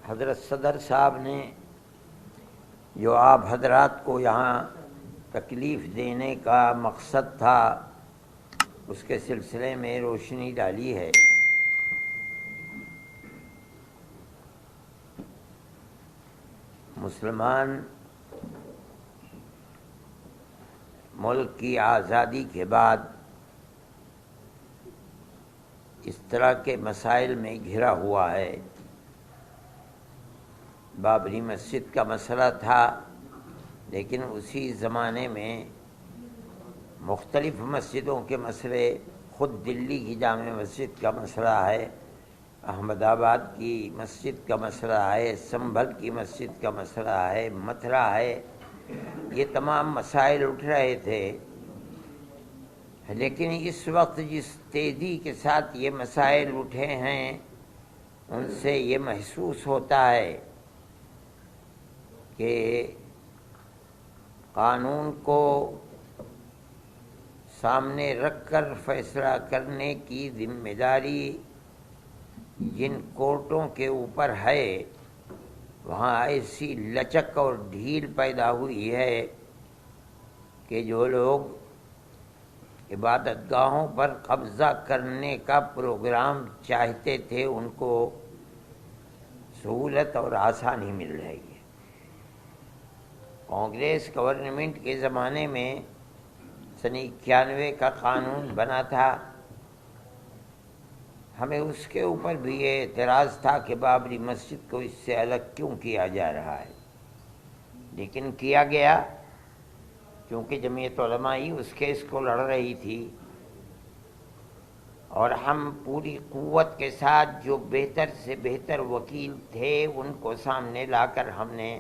حضرت صدر صاحب نے جو آپ حضرات کو یہاں تکلیف دینے کا مقصد تھا اس کے سلسلے میں روشنی ڈالی ہے۔ مسلمان ملک کی آزادی کے بعد اس طرح کے مسائل میں گھرا ہوا ہے۔ بابری مسجد کا مسئلہ تھا، لیکن اسی زمانے میں مختلف مسجدوں کے مسئلے، خود دلی کی جامع مسجد کا مسئلہ ہے، احمد آباد کی مسجد کا مسئلہ ہے، سنبھل کی مسجد کا مسئلہ ہے، متھرا ہے، یہ تمام مسائل اٹھ رہے تھے۔ لیکن اس وقت جس تیزی کے ساتھ یہ مسائل اٹھے ہیں ان سے یہ محسوس ہوتا ہے کہ قانون کو سامنے رکھ کر فیصلہ کرنے کی ذمہ داری جن کورٹوں کے اوپر ہے وہاں ایسی لچک اور ڈھیل پیدا ہوئی ہے کہ جو لوگ عبادت گاہوں پر قبضہ کرنے کا پروگرام چاہتے تھے ان کو سہولت اور آسانی مل رہی ہے۔ کانگریس گورنمنٹ کے زمانے میں سن 91 کا قانون بنا تھا، ہمیں اس کے اوپر بھی یہ اعتراض تھا کہ بابری مسجد کو اس سے الگ کیوں کیا جا رہا ہے، لیکن کیا گیا کیونکہ جمعیت علماء ہی اس کیس کو لڑ رہی تھی، اور ہم پوری قوت کے ساتھ جو بہتر سے بہتر وکیل تھے ان کو سامنے لا کر ہم نے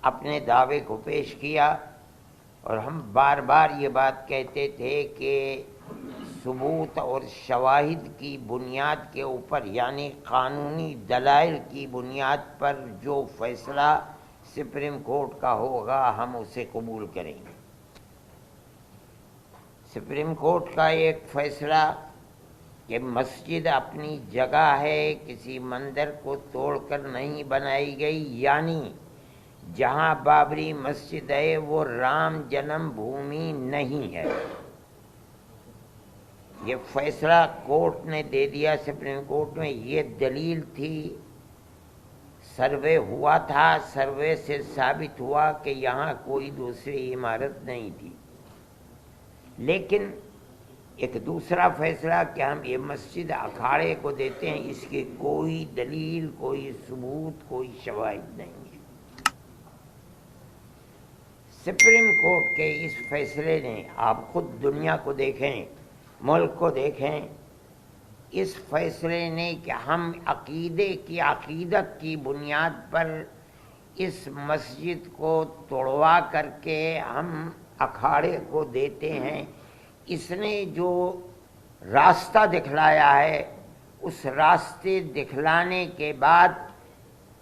اپنے دعوے کو پیش کیا، اور ہم بار بار یہ بات کہتے تھے کہ ثبوت اور شواہد کی بنیاد کے اوپر، یعنی قانونی دلائل کی بنیاد پر جو فیصلہ سپریم کورٹ کا ہوگا ہم اسے قبول کریں گے۔ سپریم کورٹ کا ایک فیصلہ کہ مسجد اپنی جگہ ہے، کسی مندر کو توڑ کر نہیں بنائی گئی، یعنی جہاں بابری مسجد ہے وہ رام جنم بھومی نہیں ہے، یہ فیصلہ کورٹ نے دے دیا سپریم کورٹ میں۔ یہ دلیل تھی، سروے ہوا تھا، سروے سے ثابت ہوا کہ یہاں کوئی دوسری عمارت نہیں تھی۔ لیکن ایک دوسرا فیصلہ کہ ہم یہ مسجد اکھاڑے کو دیتے ہیں، اس کی کوئی دلیل، کوئی ثبوت، کوئی شواہد نہیں ہے۔ سپریم کورٹ کے اس فیصلے نے، آپ خود دنیا کو دیکھیں، ملک کو دیکھیں، اس فیصلے نے کہ ہم عقیدت کی بنیاد پر اس مسجد کو توڑوا کر کے ہم اکھاڑے کو دیتے ہیں، اس نے جو راستہ دکھلایا ہے اس راستے دکھلانے کے بعد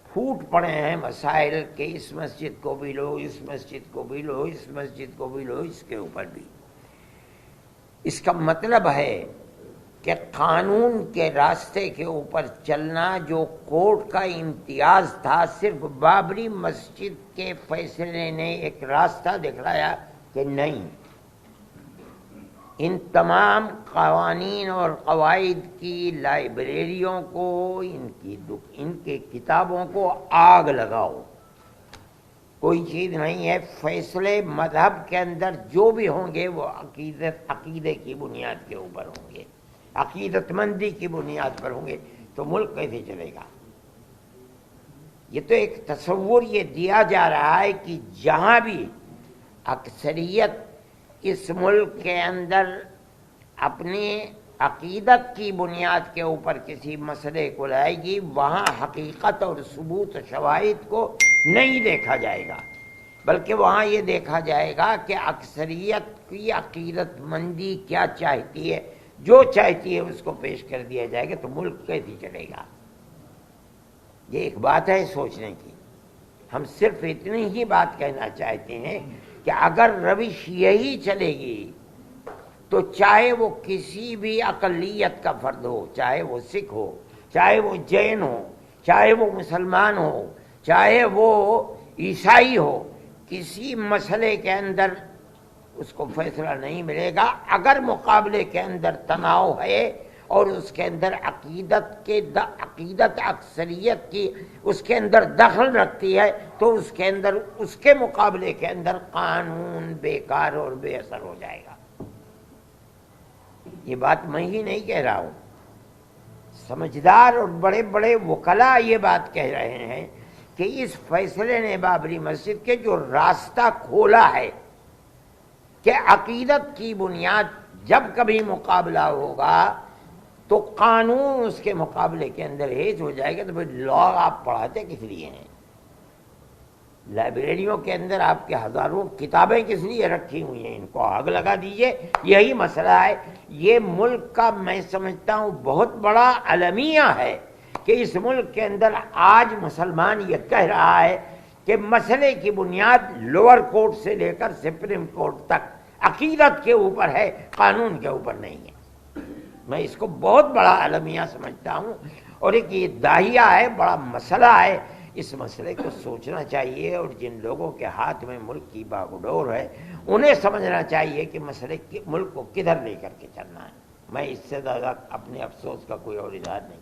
پھوٹ پڑے ہیں مسائل کہ اس مسجد کو بھی لو، اس مسجد کو بھی لو، اس مسجد کو بھی لو، اس کے اوپر بھی۔ اس کا مطلب ہے کہ قانون کے راستے کے اوپر چلنا جو کورٹ کا امتیاز تھا، صرف بابری مسجد کے فیصلے نے ایک راستہ دکھلایا کہ نہیں، ان تمام قوانین اور قواعد کی لائبریریوں کو، ان کی کتابوں کو آگ لگاؤ، کوئی چیز نہیں ہے۔ فیصلے مذہب کے اندر جو بھی ہوں گے وہ عقیدے کی بنیاد کے اوپر ہوں گے، عقیدت مندی کی بنیاد پر ہوں گے، تو ملک کیسے چلے گا؟ یہ تو ایک تصور یہ دیا جا رہا ہے کہ جہاں بھی اکثریت اس ملک کے اندر اپنی عقیدت کی بنیاد کے اوپر کسی مسئلے کو لائے گی، وہاں حقیقت اور ثبوت شواہد کو نہیں دیکھا جائے گا، بلکہ وہاں یہ دیکھا جائے گا کہ اکثریت کی عقیدت مندی کیا چاہتی ہے، جو چاہتی ہے اس کو پیش کر دیا جائے گا، تو ملک کیسے چلے گا؟ یہ ایک بات ہے سوچنے کی۔ ہم صرف اتنی ہی بات کہنا چاہتے ہیں کہ اگر روش یہی چلے گی تو چاہے وہ کسی بھی اقلیت کا فرد ہو، چاہے وہ سکھ ہو، چاہے وہ جین ہو، چاہے وہ مسلمان ہو چاہے وہ عیسائی ہو، کسی مسئلے کے اندر اس کو فیصلہ نہیں ملے گا اگر مقابلے کے اندر تناؤ ہے اور اس کے اندر عقیدت اکثریت کی اس کے اندر دخل رکھتی ہے، تو اس کے اندر اس کے مقابلے کے اندر قانون بیکار اور بے اثر ہو جائے گا۔ یہ بات میں ہی نہیں کہہ رہا ہوں، سمجھدار اور بڑے بڑے وکلاء یہ بات کہہ رہے ہیں کہ اس فیصلے نے بابری مسجد کے جو راستہ کھولا ہے کہ عقیدت کی بنیاد جب کبھی مقابلہ ہوگا تو قانون اس کے مقابلے کے اندر ہیج ہو جائے گا، تو پھر لا آپ پڑھاتے کس لیے ہیں؟ لائبریریوں کے اندر آپ کے ہزاروں کتابیں کس لیے رکھی ہوئی ہیں؟ ان کو آگ لگا دیجئے۔ یہی مسئلہ ہے، یہ ملک کا میں سمجھتا ہوں بہت بڑا المیہ ہے کہ اس ملک کے اندر آج مسلمان یہ کہہ رہا ہے کہ مسئلے کی بنیاد لوور کورٹ سے لے کر سپریم کورٹ تک عقیدت کے اوپر ہے، قانون کے اوپر نہیں ہے۔ میں اس کو بہت بڑا المیہ سمجھتا ہوں، اور ایک یہ داہیہ ہے، بڑا مسئلہ ہے۔ اس مسئلے کو سوچنا چاہیے، اور جن لوگوں کے ہاتھ میں ملک کی باغڈور ہے انہیں سمجھنا چاہیے کہ مسئلے ملک کو کدھر لے کر کے چلنا ہے۔ میں اس سے زیادہ اپنے افسوس کا کوئی اور اظہار نہیں